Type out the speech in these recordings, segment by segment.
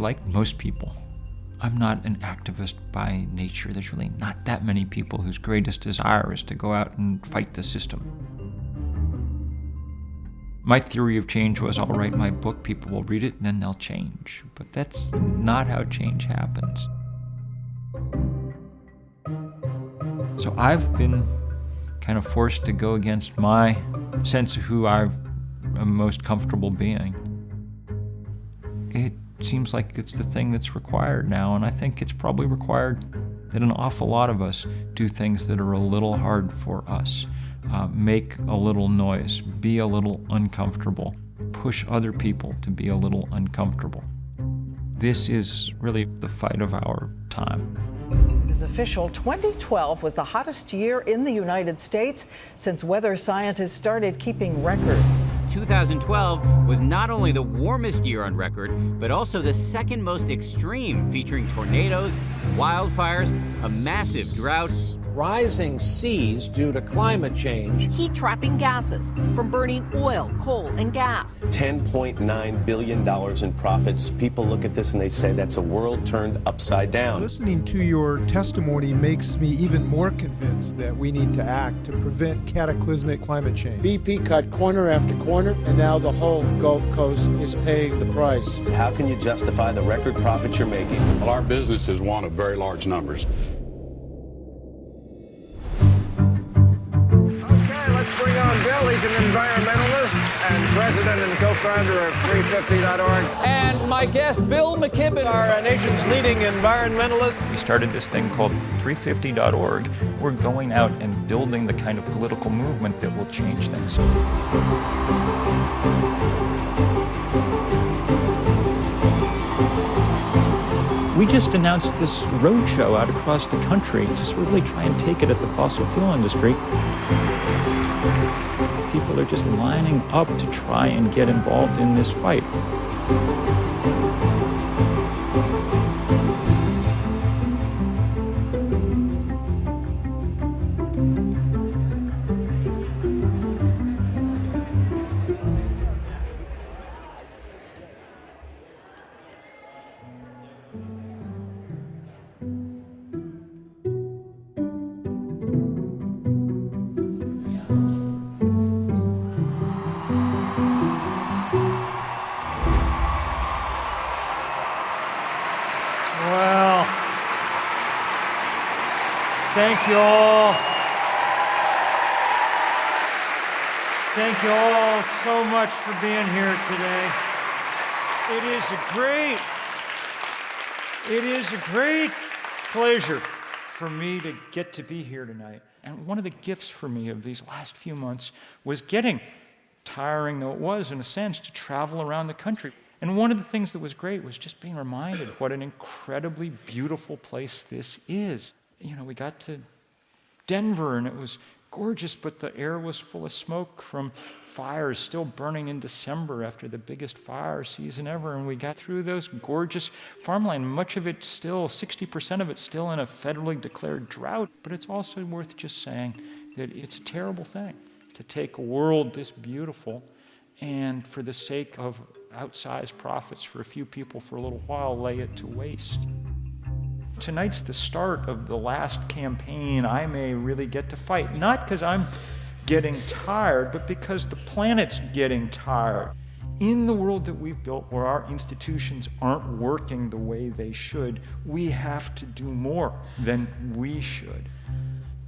like most people, I'm not an activist by nature. There's really not that many people whose greatest desire is to go out and fight the system. My theory of change was, I'll write my book, people will read it, and then they'll change. But that's not how change happens. So I've been kind of forced to go against my sense of who I am most comfortable being. It seems like it's the thing that's required now, and I think it's probably required that an awful lot of us do things that are a little hard for us. Make a little noise, be a little uncomfortable, push other people to be a little uncomfortable. This is really the fight of our time. It is official, 2012 was the hottest year in the United States since weather scientists started keeping records. 2012 was not only the warmest year on record, but also the second most extreme, featuring tornadoes, wildfires, a massive drought, rising seas due to climate change, heat-trapping gases from burning oil, coal, and gas. $10.9 billion in profits. People look at this and they say that's a world turned upside down. Listening to your testimony makes me even more convinced that we need to act to prevent cataclysmic climate change. BP cut corner after corner, and now the whole Gulf Coast is paying the price. How can you justify the record profits you're making? Well, our business is one of very large numbers. Let's bring on Bill. He's an environmentalist and president and co-founder of 350.org. and my guest, Bill McKibben, Our nation's leading environmentalist. We started this thing called 350.org. We're going out and building the kind of political movement that will change things. We just announced this roadshow out across the country to really try and take it at the fossil fuel industry. People are just lining up to try and get involved in this fight. Well, thank you all. Thank you all so much for being here today. It is a great pleasure for me to get to be here tonight. And one of the gifts for me of these last few months was getting, tiring though it was in a sense, to travel around the country. And one of the things that was great was just being reminded what an incredibly beautiful place this is. You know, we got to Denver and it was gorgeous, but the air was full of smoke from fires still burning in December after the biggest fire season ever. And we got through those gorgeous farmland, much of it still, 60% of it still in a federally declared drought. But it's also worth just saying that it's a terrible thing to take a world this beautiful and for the sake of outsized profits for a few people for a little while, lay it to waste. Tonight's the start of the last campaign I may really get to fight, not because I'm getting tired, but because the planet's getting tired. In the world that we've built, where our institutions aren't working the way they should, we have to do more than we should.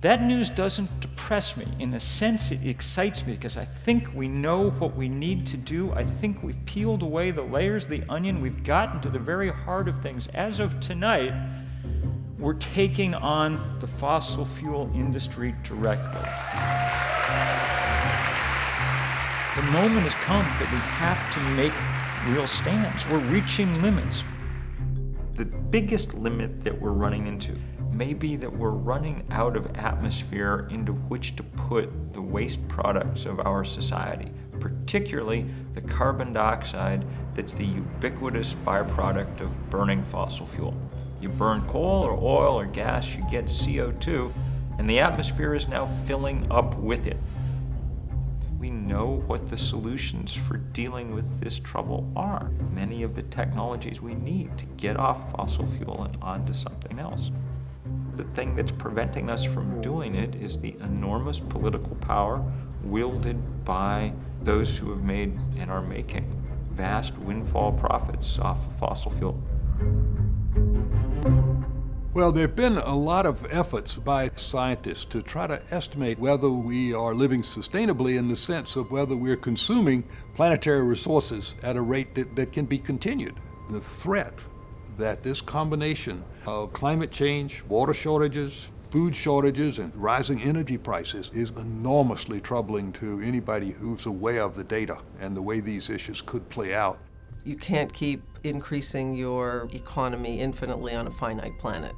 That news doesn't depress me. In a sense, it excites me because I think we know what we need to do. I think we've peeled away the layers of the onion. We've gotten to the very heart of things. As of tonight, we're taking on the fossil fuel industry directly. The moment has come that we have to make real stands. We're reaching limits. The biggest limit that we're running into may be that we're running out of atmosphere into which to put the waste products of our society, particularly the carbon dioxide that's the ubiquitous byproduct of burning fossil fuel. You burn coal or oil or gas, you get CO2, and the atmosphere is now filling up with it. We know what the solutions for dealing with this trouble are. Many of the technologies we need to get off fossil fuel and onto something else. The thing that's preventing us from doing it is the enormous political power wielded by those who have made and are making vast windfall profits off of fossil fuel. Well, there have been a lot of efforts by scientists to try to estimate whether we are living sustainably in the sense of whether we're consuming planetary resources at a rate that can be continued. The threat that this combination of climate change, water shortages, food shortages, and rising energy prices is enormously troubling to anybody who's aware of the data and the way these issues could play out. You can't keep increasing your economy infinitely on a finite planet.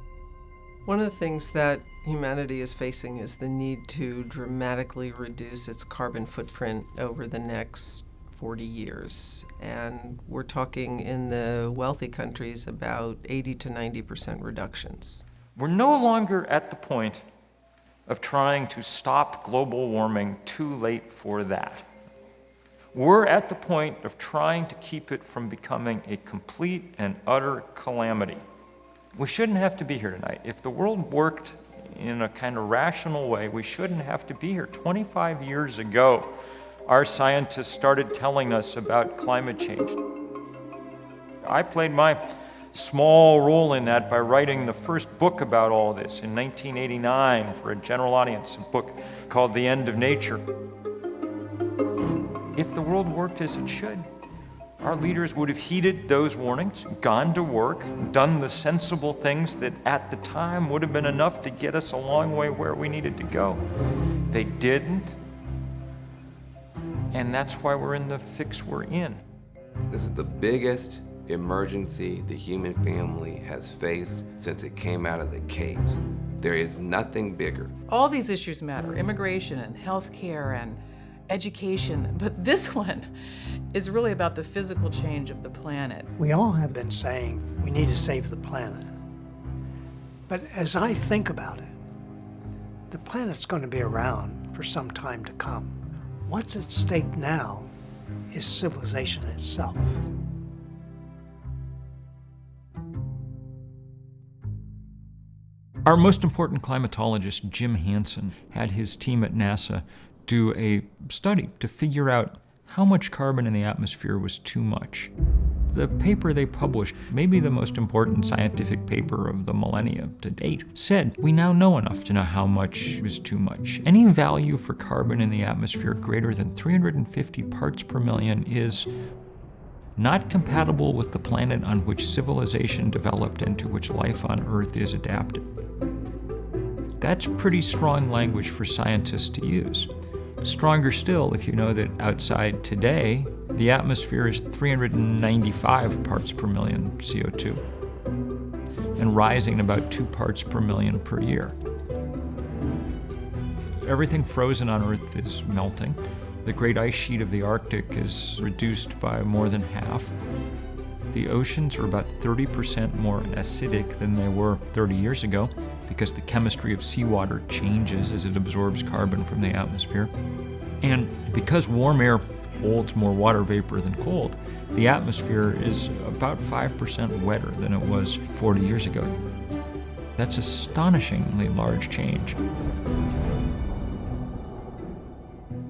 One of the things that humanity is facing is the need to dramatically reduce its carbon footprint over the next 40 years. And we're talking in the wealthy countries about 80 to 90% reductions. We're no longer at the point of trying to stop global warming, too late for that. We're at the point of trying to keep it from becoming a complete and utter calamity. We shouldn't have to be here tonight. If the world worked in a kind of rational way, we shouldn't have to be here. 25 years ago, our scientists started telling us about climate change. I played my small role in that by writing the first book about all this in 1989 for a general audience, a book called The End of Nature. If the world worked as it should, our leaders would have heeded those warnings, gone to work, done the sensible things that at the time would have been enough to get us a long way where we needed to go. They didn't, and that's why we're in the fix we're in. This is the biggest emergency the human family has faced since it came out of the caves. There is nothing bigger. All these issues matter, immigration and healthcare and education, but this one is really about the physical change of the planet. We all have been saying we need to save the planet. But as I think about it, the planet's going to be around for some time to come. What's at stake now is civilization itself. Our most important climatologist, Jim Hansen, had his team at NASA do a study to figure out how much carbon in the atmosphere was too much. The paper they published, maybe the most important scientific paper of the millennia to date, said we now know enough to know how much is too much. Any value for carbon in the atmosphere greater than 350 parts per million is not compatible with the planet on which civilization developed and to which life on Earth is adapted. That's pretty strong language for scientists to use. Stronger still if you know that outside today, the atmosphere is 395 parts per million CO2 and rising about 2 parts per million per year. Everything frozen on Earth is melting. The great ice sheet of the Arctic is reduced by more than half. The oceans are about 30% more acidic than they were 30 years ago because the chemistry of seawater changes as it absorbs carbon from the atmosphere. And because warm air holds more water vapor than cold, the atmosphere is about 5% wetter than it was 40 years ago. That's astonishingly large change.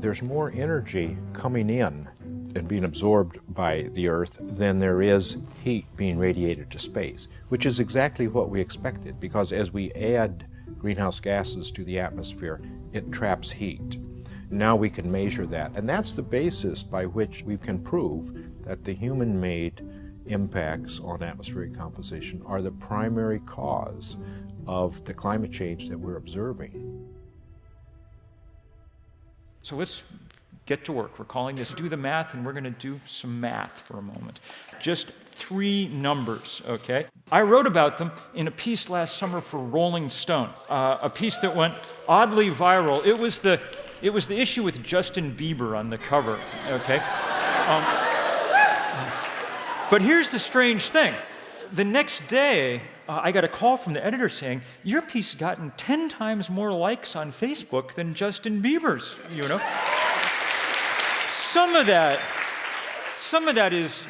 There's more energy coming in and being absorbed by the Earth than there is heat being radiated to space, which is exactly what we expected, because as we add greenhouse gases to the atmosphere, it traps heat. Now we can measure that, and that's the basis by which we can prove that the human-made impacts on atmospheric composition are the primary cause of the climate change that we're observing. So let's get to work. We're calling this Do the Math, and we're going to do some math for a moment. Just 3 numbers, okay? I wrote about them in a piece last summer for Rolling Stone, a piece that went oddly viral. It was the issue with Justin Bieber on the cover, okay? But here's the strange thing. The next day, I got a call from the editor saying, your piece has gotten 10 times more likes on Facebook than Justin Bieber's, you know? some of that is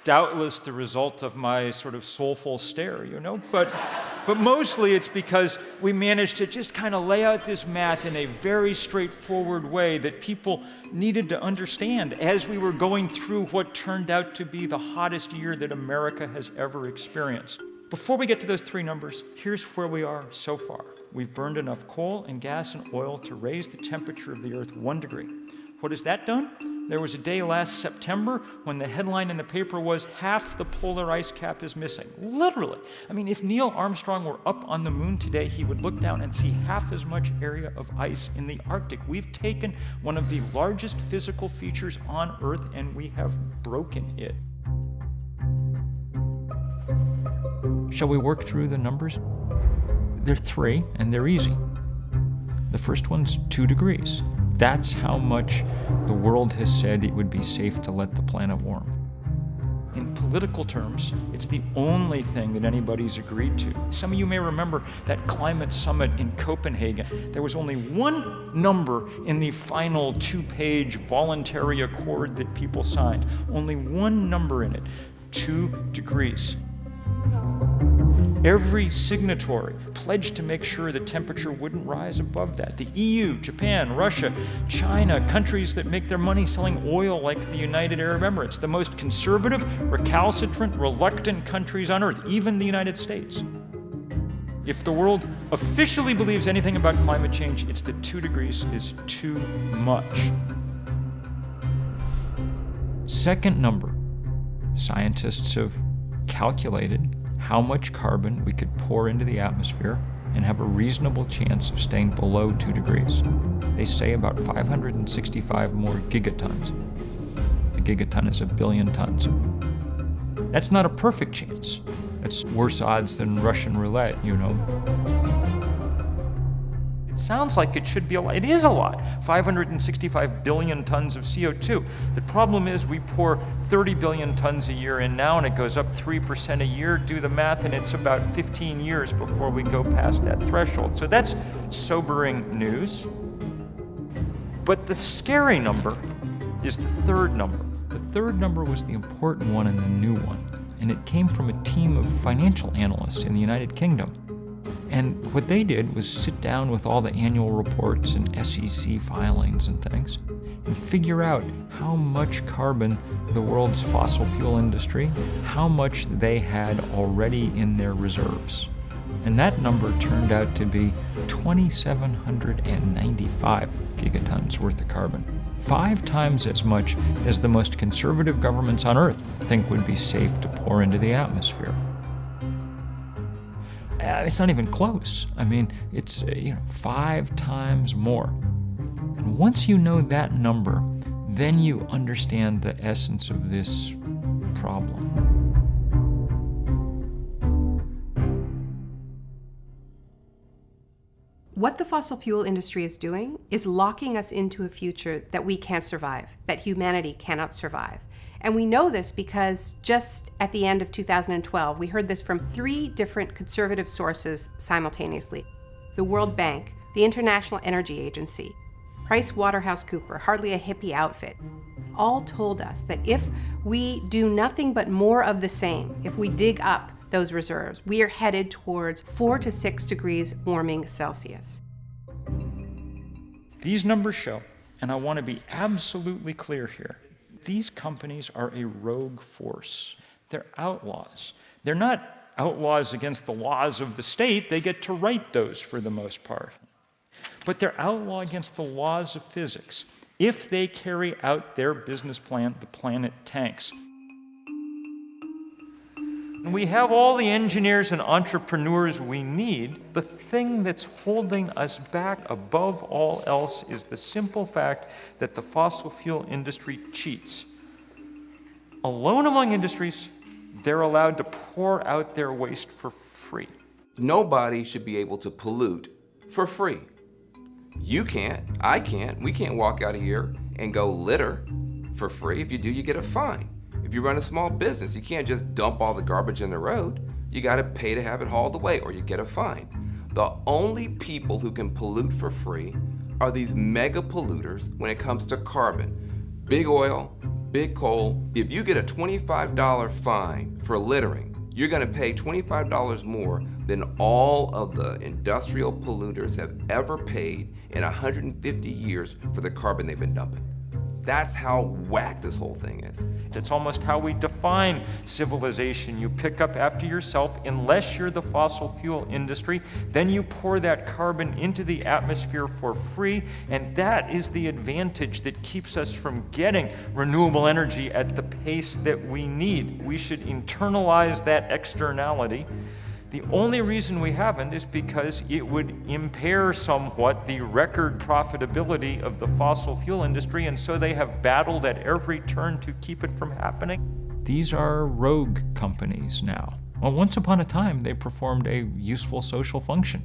doubtless the result of my sort of soulful stare, but mostly it's because we managed to just kind of lay out this math in a very straightforward way that people needed to understand as we were going through what turned out to be the hottest year that America has ever experienced. Before we get to those three numbers, here's where we are so far. We've burned enough coal and gas and oil to raise the temperature of the Earth 1 degree. What has that done? There was a day last September when the headline in the paper was, half the polar ice cap is missing. Literally. I mean, if Neil Armstrong were up on the moon today, he would look down and see half as much area of ice in the Arctic. We've taken one of the largest physical features on Earth and we have broken it. Shall we work through the numbers? They're three, and they're easy. The first one's 2 degrees. That's how much the world has said it would be safe to let the planet warm. In political terms, it's the only thing that anybody's agreed to. Some of you may remember that climate summit in Copenhagen. There was only one number in the final 2-page voluntary accord that people signed. Only one number in it, 2 degrees. Every signatory pledged to make sure the temperature wouldn't rise above that. The EU, Japan, Russia, China, countries that make their money selling oil like the United Arab Emirates, the most conservative, recalcitrant, reluctant countries on Earth, even the United States. If the world officially believes anything about climate change, it's that 2 degrees is too much. Second number, scientists have calculated how much carbon we could pour into the atmosphere and have a reasonable chance of staying below 2 degrees. They say about 565 more gigatons. A gigaton is 1 billion tons. That's not a perfect chance. That's worse odds than Russian roulette, It sounds like it should be a lot. It is a lot. 565 billion tons of CO2. The problem is we pour 30 billion tons a year in now, and it goes up 3% a year. Do the math, and it's about 15 years before we go past that threshold. So that's sobering news. But the scary number is the third number. The third number was the important one and the new one, and it came from a team of financial analysts in the United Kingdom. And what they did was sit down with all the annual reports and SEC filings and things and figure out how much carbon the world's fossil fuel industry, how much they had already in their reserves. And that number turned out to be 2,795 gigatons worth of carbon. 5 times as much as the most conservative governments on Earth think would be safe to pour into the atmosphere. It's not even close. I mean, it's 5 times more. And once you know that number, then you understand the essence of this problem. What the fossil fuel industry is doing is locking us into a future that we can't survive, that humanity cannot survive. And we know this because just at the end of 2012, we heard this from 3 different conservative sources simultaneously. The World Bank, the International Energy Agency, PricewaterhouseCoopers, hardly a hippie outfit, all told us that if we do nothing but more of the same, if we dig up those reserves, we are headed towards 4 to 6 degrees warming Celsius. These numbers show, and I want to be absolutely clear here, these companies are a rogue force. They're outlaws. They're not outlaws against the laws of the state. They get to write those for the most part. But they're outlaw against the laws of physics. If they carry out their business plan, the planet tanks. And we have all the engineers and entrepreneurs we need. The thing that's holding us back above all else is the simple fact that the fossil fuel industry cheats. Alone among industries, they're allowed to pour out their waste for free. Nobody should be able to pollute for free. You can't, I can't, we can't walk out of here and go litter for free. If you do, you get a fine. If you run a small business, you can't just dump all the garbage in the road. You gotta pay to have it hauled away or you get a fine. The only people who can pollute for free are these mega polluters when it comes to carbon. big oil, big coal. If you get a $25 fine for littering, you're going to pay $25 more than all of the industrial polluters have ever paid in 150 years for the carbon they've been dumping. That's how whack this whole thing is. It's almost how we define civilization. You pick up after yourself, unless you're the fossil fuel industry, then you pour that carbon into the atmosphere for free, and that is the advantage that keeps us from getting renewable energy at the pace that we need. We should internalize that externality. The only reason we haven't is because it would impair somewhat the record profitability of the fossil fuel industry, and so they have battled at every turn to keep it from happening. These are rogue companies now. Well, once upon a time, they performed a useful social function.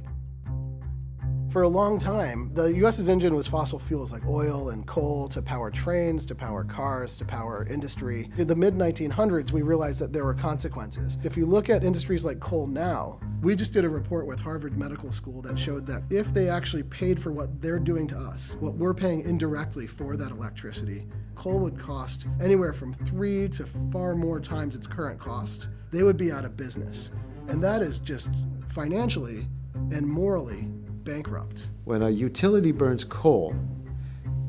For a long time, the U.S.'s engine was fossil fuels like oil and coal to power trains, to power cars, to power industry. In the mid-1900s, we realized that there were consequences. If you look at industries like coal now, we just did a report with Harvard Medical School that showed that if they actually paid for what they're doing to us, what we're paying indirectly for that electricity, coal would cost anywhere from 3 to far more times its current cost. They would be out of business. And that is just financially and morally bankrupt. When a utility burns coal,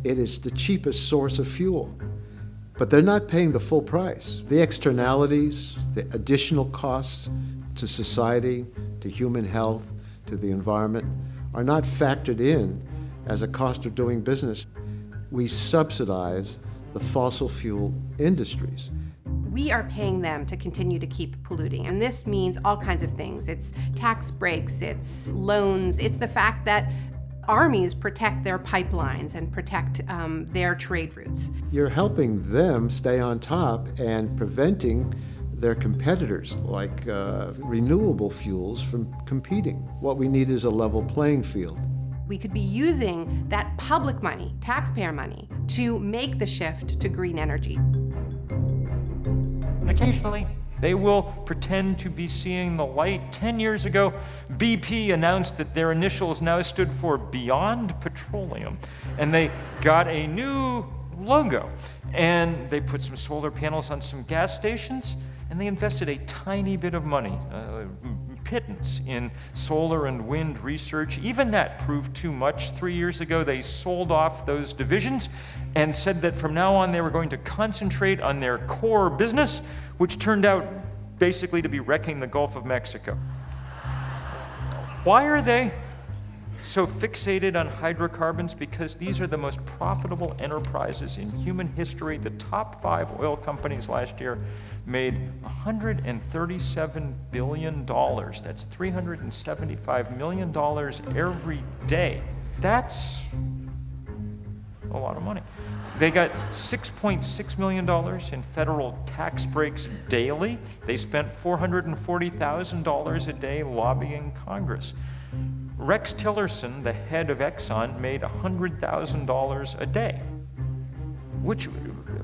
it is the cheapest source of fuel, but they're not paying the full price. The externalities, the additional costs to society, to human health, to the environment, are not factored in as a cost of doing business. We subsidize the fossil fuel industries. We are paying them to continue to keep polluting, and this means all kinds of things. It's tax breaks, it's loans, it's the fact that armies protect their pipelines and protect their trade routes. You're helping them stay on top and preventing their competitors, like renewable fuels, from competing. What we need is a level playing field. We could be using that public money, taxpayer money, to make the shift to green energy. Occasionally, they will pretend to be seeing the light. 10 years ago, BP announced that their initials now stood for Beyond Petroleum, and they got a new logo. And they put some solar panels on some gas stations, and they invested a tiny bit of money, pittance, in solar and wind research. Even that proved too much. 3 years ago, they sold off those divisions and said that from now on they were going to concentrate on their core business, which turned out basically to be wrecking the Gulf of Mexico. Why are they so fixated on hydrocarbons? Because these are the most profitable enterprises in human history. The top 5 oil companies last year made $137 billion. That's $375 million every day. That's a lot of money. They got $6.6 million in federal tax breaks daily. They spent $440,000 a day lobbying Congress. Rex Tillerson, the head of Exxon, made $100,000 a day, which,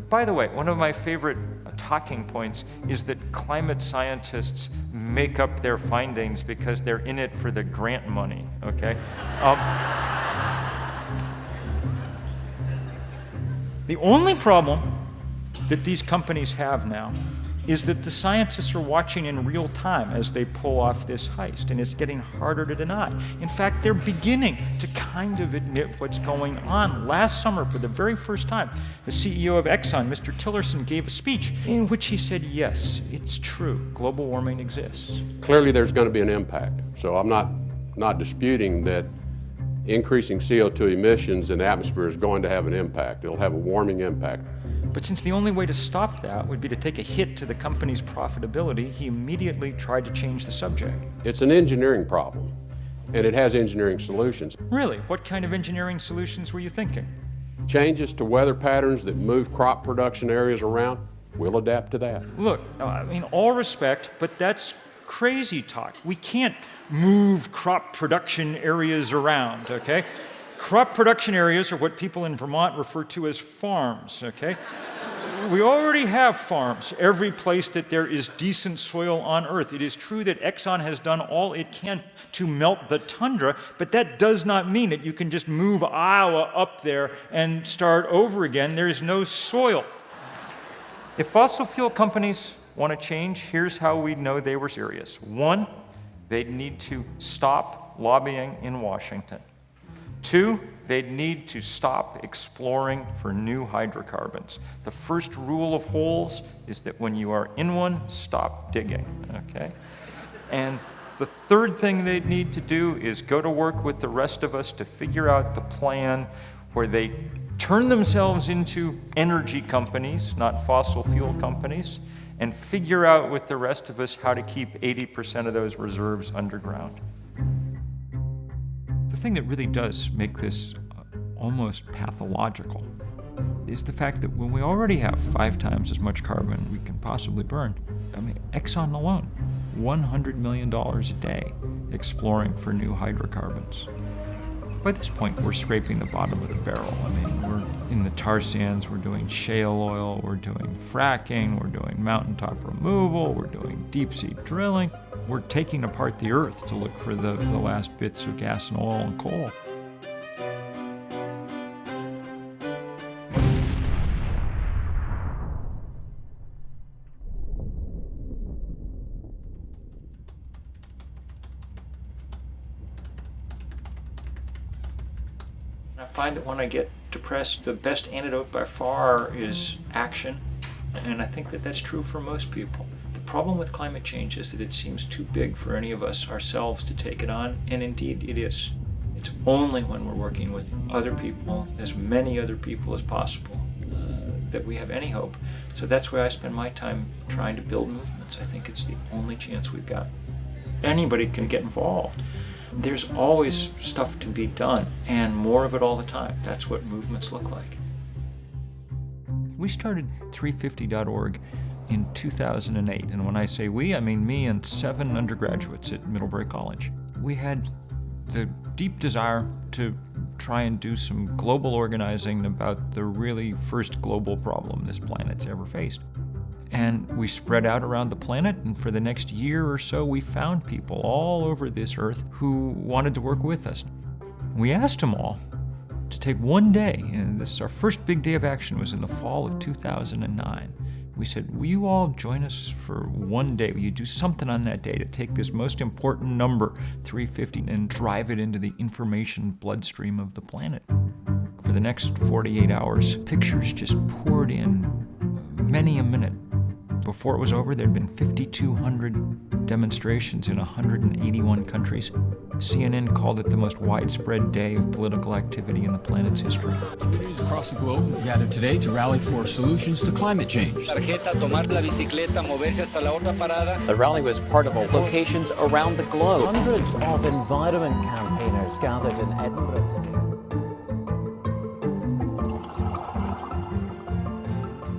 by the way, one of my favorite talking points is that climate scientists make up their findings because they're in it for the grant money, okay? The only problem that these companies have now is that the scientists are watching in real time as they pull off this heist, and it's getting harder to deny. In fact, they're beginning to kind of admit what's going on. Last summer, for the very first time, the CEO of Exxon, Mr. Tillerson, gave a speech in which he said, yes, it's true, global warming exists. Clearly there's going to be an impact, so I'm not disputing that increasing CO2 emissions in the atmosphere is going to have an impact. It'll have a warming impact. But since the only way to stop that would be to take a hit to the company's profitability, he immediately tried to change the subject. It's an engineering problem, and it has engineering solutions. Really? What kind of engineering solutions were you thinking? Changes to weather patterns that move crop production areas around, we'll adapt to that. Look, all respect, but that's crazy talk. We can't move crop production areas around, okay? Crop production areas are what people in Vermont refer to as farms, okay? We already have farms every place that there is decent soil on Earth. It is true that Exxon has done all it can to melt the tundra, but that does not mean that you can just move Iowa up there and start over again. There is no soil. If fossil fuel companies want to change, here's how we know they were serious. One, they'd need to stop lobbying in Washington. Two, they'd need to stop exploring for new hydrocarbons. The first rule of holes is that when you are in one, stop digging, okay? And the third thing they'd need to do is go to work with the rest of us to figure out the plan where they turn themselves into energy companies, not fossil fuel companies, and figure out with the rest of us how to keep 80% of those reserves underground. The thing that really does make this almost pathological is the fact that when we already have 5 times as much carbon we can possibly burn, I mean, Exxon alone, $100 million a day exploring for new hydrocarbons. By this point, we're scraping the bottom of the barrel. I mean, we're in the tar sands, we're doing shale oil, we're doing fracking, we're doing mountaintop removal, we're doing deep sea drilling. We're taking apart the earth to look for the last bits of gas and oil and coal. I find that when I get depressed, the best antidote by far is action, and I think that that's true for most people. The problem with climate change is that it seems too big for any of us ourselves to take it on, and indeed it is. It's only when we're working with other people, as many other people as possible, that we have any hope. So that's why I spend my time trying to build movements. I think it's the only chance we've got. Anybody can get involved. There's always stuff to be done, and more of it all the time. That's what movements look like. We started 350.org in 2008, and when I say we, I mean me and 7 undergraduates at Middlebury College. We had the deep desire to try and do some global organizing about the really first global problem this planet's ever faced. And we spread out around the planet, and for the next year or so, we found people all over this earth who wanted to work with us. We asked them all to take one day, and this is our first big day of action, was in the fall of 2009. We said, will you all join us for one day? Will you do something on that day to take this most important number, 350, and drive it into the information bloodstream of the planet? For the next 48 hours, pictures just poured in, many a minute. Before it was over, there had been 5,200 demonstrations in 181 countries. CNN called it the most widespread day of political activity in the planet's history. Communities across the globe gathered today to rally for solutions to climate change. The rally was part of locations around the globe. Hundreds of environment campaigners gathered in Edinburgh today.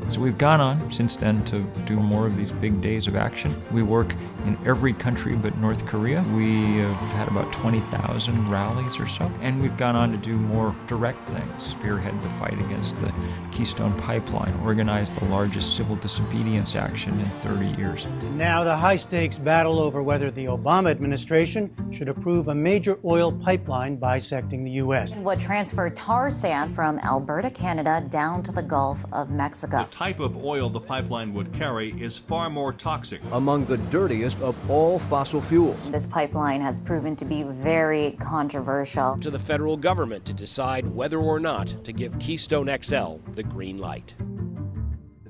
So we've gone on since then to do more of these big days of action. We work in every country but North Korea. We have had about 20,000 rallies or so, and we've gone on to do more direct things, spearhead the fight against the Keystone Pipeline, organize the largest civil disobedience action in 30 years. Now the high-stakes battle over whether the Obama administration should approve a major oil pipeline bisecting the U.S. Would transfer tar sand from Alberta, Canada, down to the Gulf of Mexico. The type of oil the pipeline would carry is far more toxic. Among the dirtiest of all fossil fuels. This pipeline has proven to be very controversial. To the federal government to decide whether or not to give Keystone XL the green light.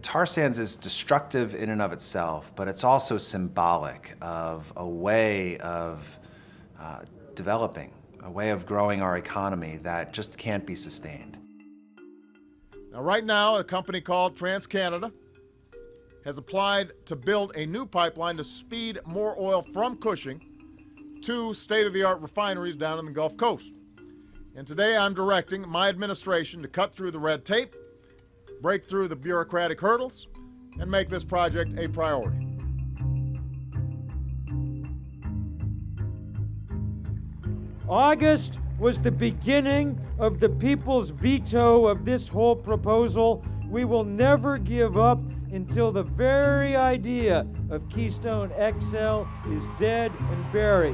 Tar sands is destructive in and of itself, but it's also symbolic of a way of developing, a way of growing our economy that just can't be sustained. Now, right now, a company called TransCanada has applied to build a new pipeline to speed more oil from Cushing to state-of-the-art refineries down in the Gulf Coast. And today I'm directing my administration to cut through the red tape, break through the bureaucratic hurdles, and make this project a priority. August was the beginning of the people's veto of this whole proposal. We will never give up until the very idea of Keystone XL is dead and buried.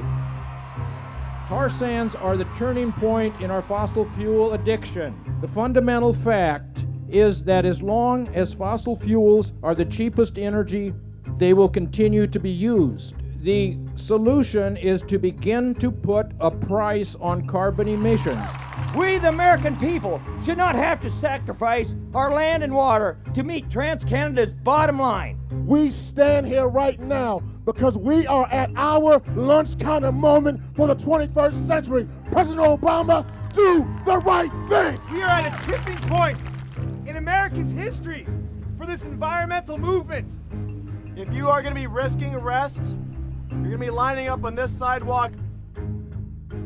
Tar sands are the turning point in our fossil fuel addiction. The fundamental fact is that as long as fossil fuels are the cheapest energy, they will continue to be used. The solution is to begin to put a price on carbon emissions. We, the American people, should not have to sacrifice our land and water to meet TransCanada's bottom line. We stand here right now because we are at our lunch counter moment for the 21st century. President Obama, do the right thing. We are at a tipping point in America's history for this environmental movement. If you are going to be risking arrest, you're going to be lining up on this sidewalk.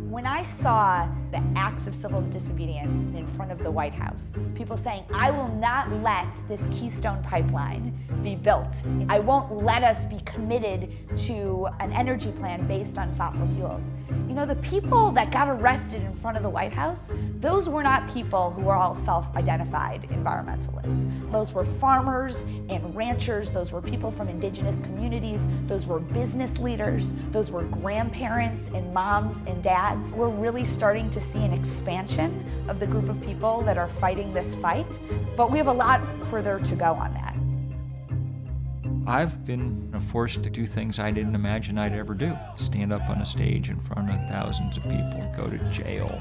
When I saw the acts of civil disobedience in front of the White House, people saying, I will not let this Keystone pipeline be built. I won't let us be committed to an energy plan based on fossil fuels. You know, the people that got arrested in front of the White House, those were not people who were all self-identified environmentalists. Those were farmers and ranchers. Those were people from indigenous communities. Those were business leaders. Those were grandparents and moms and dads. We're really starting to see an expansion of the group of people that are fighting this fight, but we have a lot further to go on that. I've been forced to do things I didn't imagine I'd ever do. Stand up on a stage in front of thousands of people, go to jail.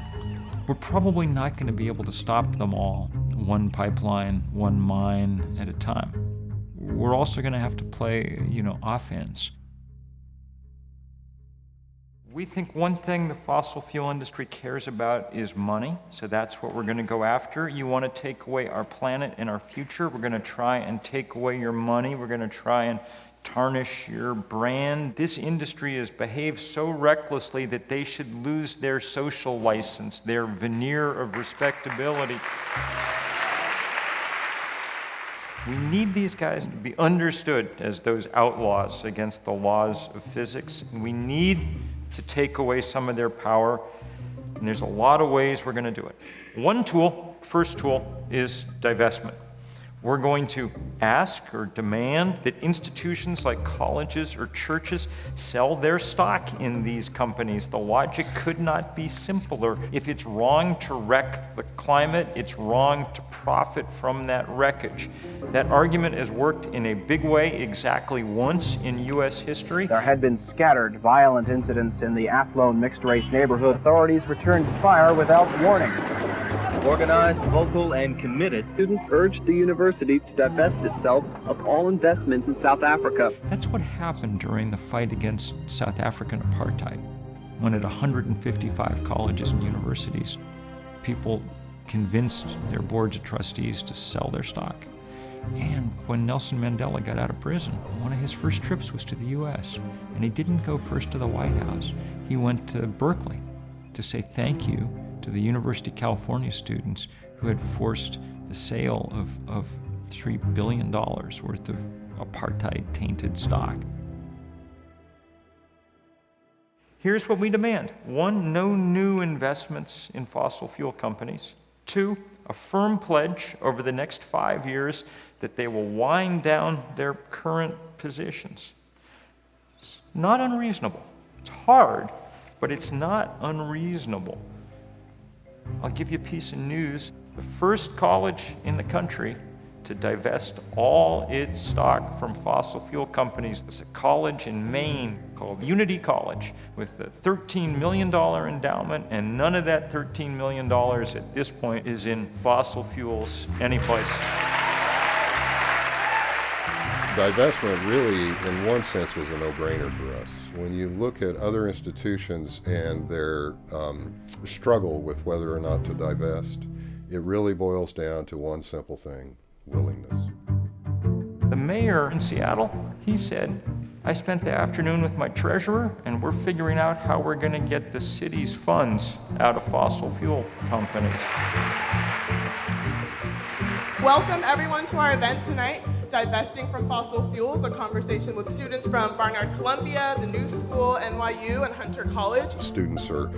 We're probably not going to be able to stop them all, one pipeline, one mine at a time. We're also going to have to play, offense. We think one thing the fossil fuel industry cares about is money, so that's what we're going to go after. You want to take away our planet and our future, we're going to try and take away your money, we're going to try and tarnish your brand. This industry has behaved so recklessly that they should lose their social license, their veneer of respectability. We need these guys to be understood as those outlaws against the laws of physics. We need to take away some of their power, and there's a lot of ways we're going to do it. One tool, first tool, is divestment. We're going to ask or demand that institutions like colleges or churches sell their stock in these companies. The logic could not be simpler. If it's wrong to wreck the climate, it's wrong to profit from that wreckage. That argument has worked in a big way exactly once in U.S. history. There had been scattered violent incidents in the Athlone mixed-race neighborhood. Authorities returned fire without warning. Organized, vocal, and committed, students urged the university to divest itself of all investments in South Africa. That's what happened during the fight against South African apartheid, when at 155 colleges and universities, people convinced their boards of trustees to sell their stock. And when Nelson Mandela got out of prison, one of his first trips was to the U.S., and he didn't go first to the White House. He went to Berkeley to say thank you to the University of California students who had forced the sale of $3 billion worth of apartheid-tainted stock. Here's what we demand. 1, no new investments in fossil fuel companies. 2, a firm pledge over the next 5 years that they will wind down their current positions. It's not unreasonable. It's hard, but it's not unreasonable. I'll give you a piece of news. The first college in the country to divest all its stock from fossil fuel companies is a college in Maine called Unity College with a $13 million endowment, and none of that $13 million at this point is in fossil fuels anyplace. Divestment really, in one sense, was a no-brainer for us. When you look at other institutions and their struggle with whether or not to divest, it really boils down to one simple thing: willingness. The mayor in Seattle, he said, I spent the afternoon with my treasurer, and we're figuring out how we're going to get the city's funds out of fossil fuel companies. Welcome everyone to our event tonight divesting from fossil fuels, a conversation with students from Barnard Columbia, the New School, NYU, and Hunter College. Students are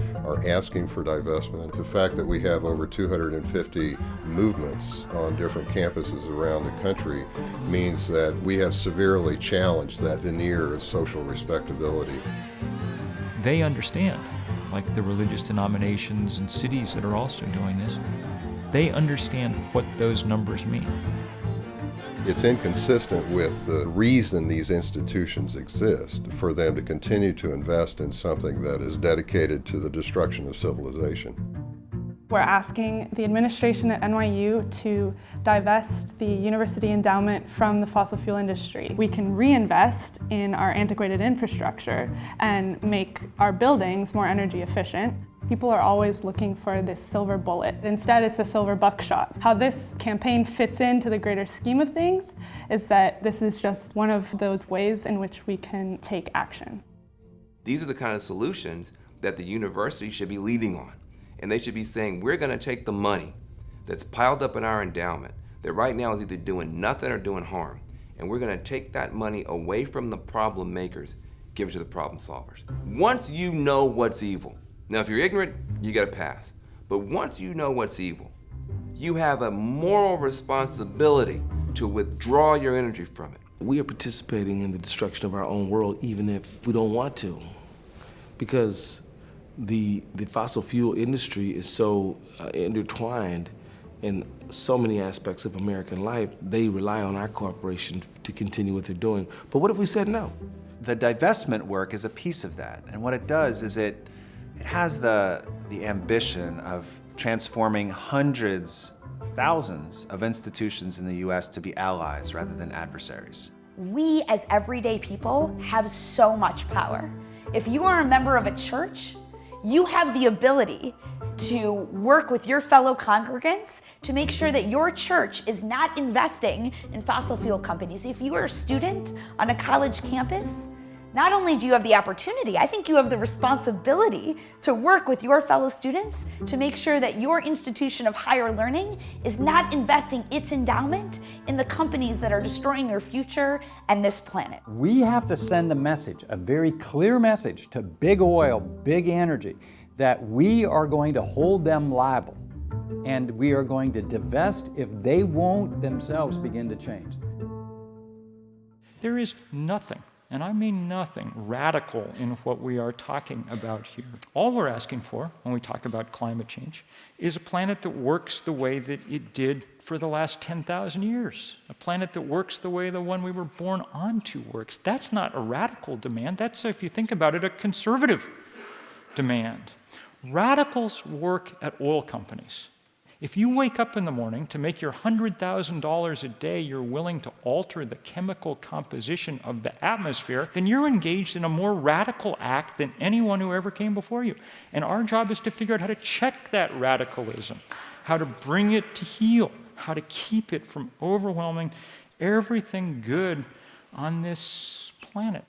asking for divestment. The fact that we have over 250 movements on different campuses around the country means that we have severely challenged that veneer of social respectability. They understand, like the religious denominations and cities that are also doing this, they understand what those numbers mean. It's inconsistent with the reason these institutions exist for them to continue to invest in something that is dedicated to the destruction of civilization. We're asking the administration at NYU to divest the university endowment from the fossil fuel industry. We can reinvest in our antiquated infrastructure and make our buildings more energy efficient. People are always looking for this silver bullet. Instead, it's the silver buckshot. How this campaign fits into the greater scheme of things is that this is just one of those ways in which we can take action. These are the kind of solutions that the university should be leading on. And they should be saying, we're going to take the money that's piled up in our endowment that right now is either doing nothing or doing harm, and we're going to take that money away from the problem makers, give it to the problem solvers. Once you know what's evil, now if you're ignorant, you got to pass. But once you know what's evil, you have a moral responsibility to withdraw your energy from it. We are participating in the destruction of our own world even if we don't want to, because the fossil fuel industry is so intertwined in so many aspects of American life. They rely on our corporation to continue what they're doing. But what if we said no? The divestment work is a piece of that. And what it does is it has the ambition of transforming hundreds, thousands of institutions in the US to be allies rather than adversaries. We as everyday people have so much power. If you are a member of a church, you have the ability to work with your fellow congregants to make sure that your church is not investing in fossil fuel companies. If you are a student on a college campus, not only do you have the opportunity, I think you have the responsibility to work with your fellow students to make sure that your institution of higher learning is not investing its endowment in the companies that are destroying your future and this planet. We have to send a message, a very clear message to big oil, big energy, that we are going to hold them liable and we are going to divest if they won't themselves begin to change. There is nothing, and I mean nothing, radical in what we are talking about here. All we're asking for when we talk about climate change is a planet that works the way that it did for the last 10,000 years, a planet that works the way the one we were born onto works. That's not a radical demand. That's, if you think about it, a conservative demand. Radicals work at oil companies. If you wake up in the morning to make your $100,000 a day, you're willing to alter the chemical composition of the atmosphere, then you're engaged in a more radical act than anyone who ever came before you. And our job is to figure out how to check that radicalism, how to bring it to heel, how to keep it from overwhelming everything good on this planet.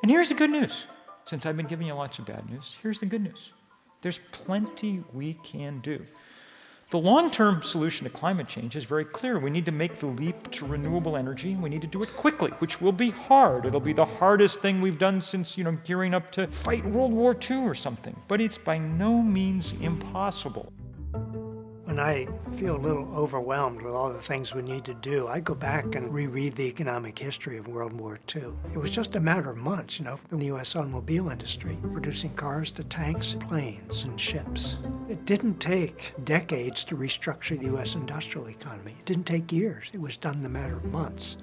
And here's the good news. Since I've been giving you lots of bad news, here's the good news. There's plenty we can do. The long-term solution to climate change is very clear. We need to make the leap to renewable energy. We need to do it quickly, which will be hard. It'll be the hardest thing we've done since, gearing up to fight World War II or something. But it's by no means impossible. When I feel a little overwhelmed with all the things we need to do, I go back and reread the economic history of World War II. It was just a matter of months, for the U.S. automobile industry, producing cars to tanks, planes, and ships. It didn't take decades to restructure the U.S. industrial economy. It didn't take years. It was done in a matter of months.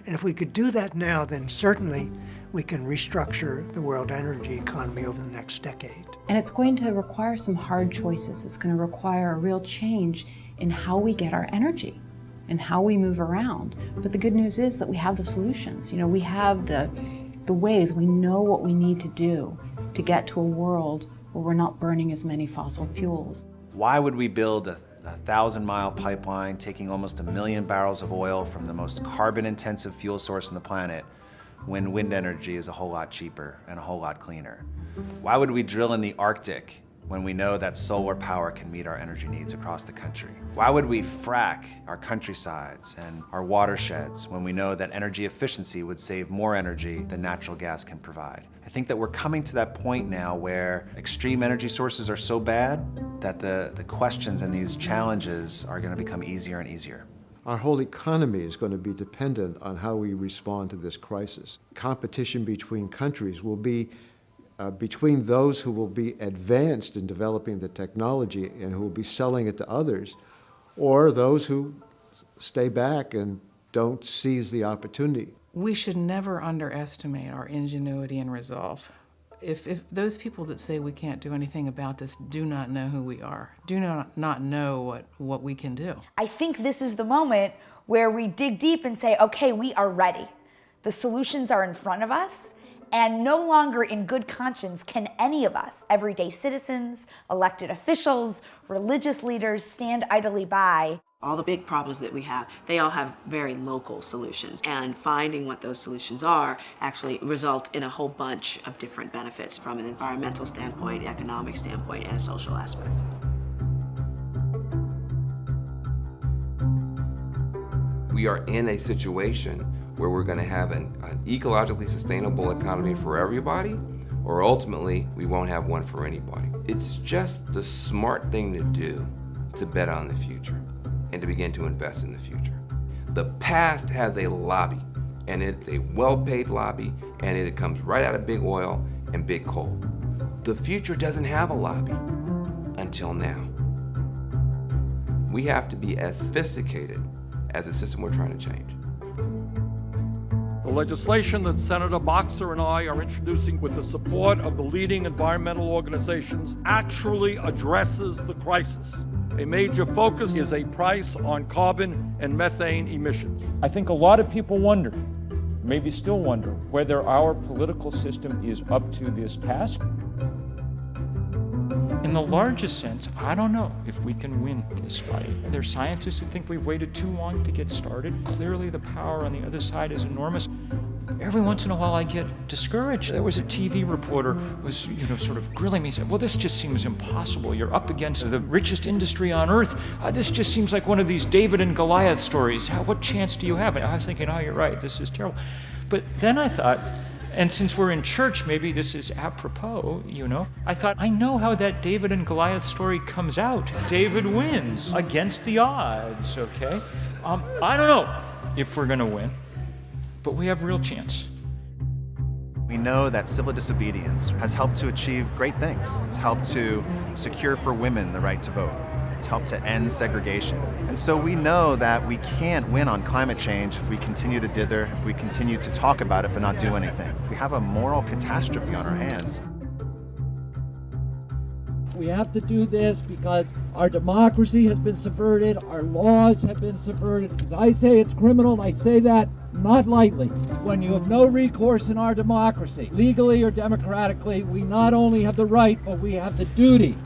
And if we could do that now, then certainly we can restructure the world energy economy over the next decade. And it's going to require some hard choices. It's going to require a real change in how we get our energy and how we move around. But the good news is that we have the solutions. We have the ways. We know what we need to do to get to a world where we're not burning as many fossil fuels. Why would we build a 1,000-mile pipeline taking almost 1 million barrels of oil from the most carbon-intensive fuel source on the planet when wind energy is a whole lot cheaper and a whole lot cleaner? Why would we drill in the Arctic when we know that solar power can meet our energy needs across the country? Why would we frack our countrysides and our watersheds when we know that energy efficiency would save more energy than natural gas can provide? I think that we're coming to that point now where extreme energy sources are so bad that the questions and these challenges are going to become easier and easier. Our whole economy is going to be dependent on how we respond to this crisis. Competition between countries will be between those who will be advanced in developing the technology and who will be selling it to others, or those who stay back and don't seize the opportunity. We should never underestimate our ingenuity and resolve. If those people that say we can't do anything about this do not know who we are, do not know what we can do. I think this is the moment where we dig deep and say, okay, we are ready. The solutions are in front of us, and no longer in good conscience can any of us, everyday citizens, elected officials, religious leaders, stand idly by. All the big problems that we have, they all have very local solutions. And finding what those solutions are actually result in a whole bunch of different benefits from an environmental standpoint, economic standpoint, and a social aspect. We are in a situation where we're going to have an ecologically sustainable economy for everybody, or ultimately we won't have one for anybody. It's just the smart thing to do to bet on the future and to begin to invest in the future. The past has a lobby, and it's a well-paid lobby, and it comes right out of big oil and big coal. The future doesn't have a lobby until now. We have to be as sophisticated as the system we're trying to change. The legislation that Senator Boxer and I are introducing with the support of the leading environmental organizations actually addresses the crisis. A major focus is a price on carbon and methane emissions. I think a lot of people wonder, maybe still wonder, whether our political system is up to this task. In the largest sense, I don't know if we can win this fight. There are scientists who think we've waited too long to get started. Clearly the power on the other side is enormous. Every once in a while I get discouraged. There was a TV reporter who was, sort of grilling me. He said, well, this just seems impossible. You're up against the richest industry on earth. This just seems like one of these David and Goliath stories. What chance do you have? And I was thinking, oh, you're right, this is terrible. But then I thought, and since we're in church, maybe this is apropos, I thought, I know how that David and Goliath story comes out. David wins against the odds, okay? I don't know if we're gonna win, but we have real chance. We know that civil disobedience has helped to achieve great things. It's helped to secure for women the right to vote. It's helped to end segregation. And so we know that we can't win on climate change if we continue to dither, if we continue to talk about it but not do anything. We have a moral catastrophe on our hands. We have to do this because our democracy has been subverted, our laws have been subverted. As I say, it's criminal, and I say that not lightly. When you have no recourse in our democracy, legally or democratically, we not only have the right, but we have the duty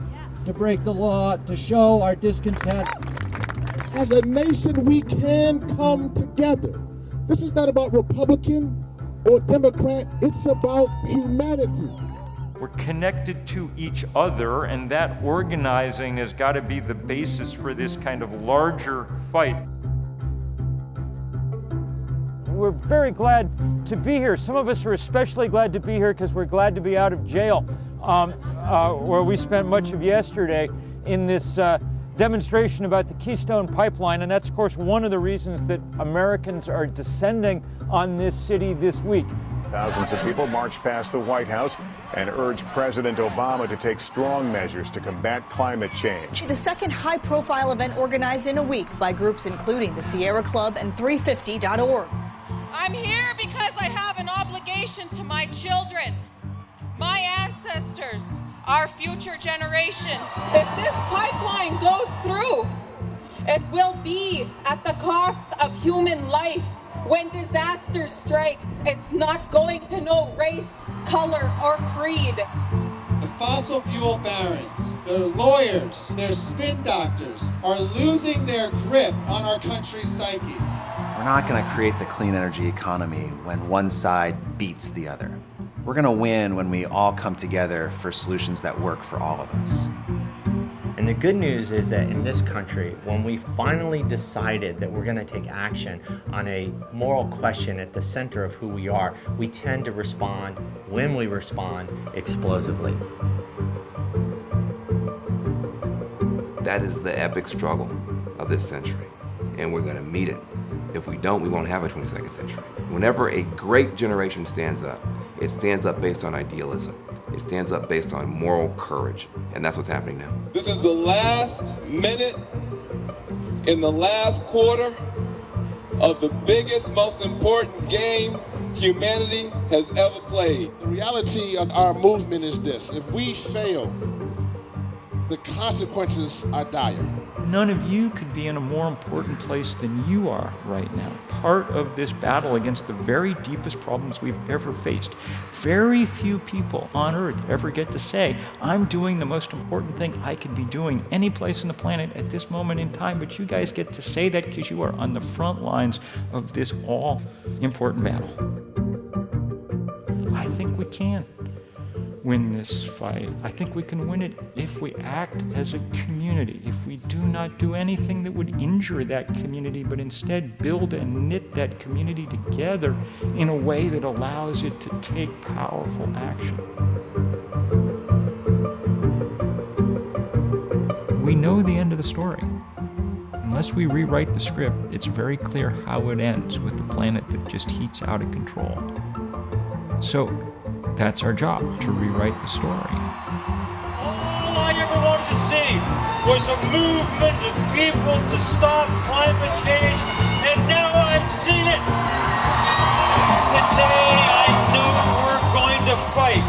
to break the law, to show our discontent. As a nation, we can come together. This is not about Republican or Democrat, it's about humanity. We're connected to each other, and that organizing has got to be the basis for this kind of larger fight. We're very glad to be here. Some of us are especially glad to be here because we're glad to be out of jail, where we spent much of yesterday in this demonstration about the Keystone Pipeline, and that's, of course, one of the reasons that Americans are descending on this city this week. Thousands of people marched past the White House and urged President Obama to take strong measures to combat climate change. The second high-profile event organized in a week by groups including the Sierra Club and 350.org. I'm here because I have an obligation to my children, my ancestors, our future generations. If this pipeline goes through, it will be at the cost of human life. When disaster strikes, it's not going to know race, color, or creed. The fossil fuel barons, their lawyers, their spin doctors are losing their grip on our country's psyche. We're not going to create the clean energy economy when one side beats the other. We're going to win when we all come together for solutions that work for all of us. And the good news is that in this country, when we finally decided that we're going to take action on a moral question at the center of who we are, we tend to respond, when we respond, explosively. That is the epic struggle of this century, and we're going to meet it. If we don't, we won't have a 22nd century. Whenever a great generation stands up, it stands up based on idealism. It stands up based on moral courage, and that's what's happening now. This is the last minute in the last quarter of the biggest, most important game humanity has ever played. The reality of our movement is this: if we fail, the consequences are dire. None of you could be in a more important place than you are right now. Part of this battle against the very deepest problems we've ever faced. Very few people on Earth ever get to say, I'm doing the most important thing I could be doing any place on the planet at this moment in time, but you guys get to say that because you are on the front lines of this all-important battle. I think we can win this fight. I think we can win it if we act as a community, if we do not do anything that would injure that community, but instead build and knit that community together in a way that allows it to take powerful action. We know the end of the story. Unless we rewrite the script, it's very clear how it ends with the planet that just heats out of control. So, that's our job, to rewrite the story. All I ever wanted to see was a movement of people to stop climate change, and now I've seen it. Today I know we're going to fight.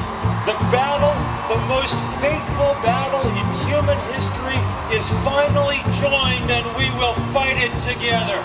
The battle, the most faithful battle in human history, is finally joined, and we will fight it together.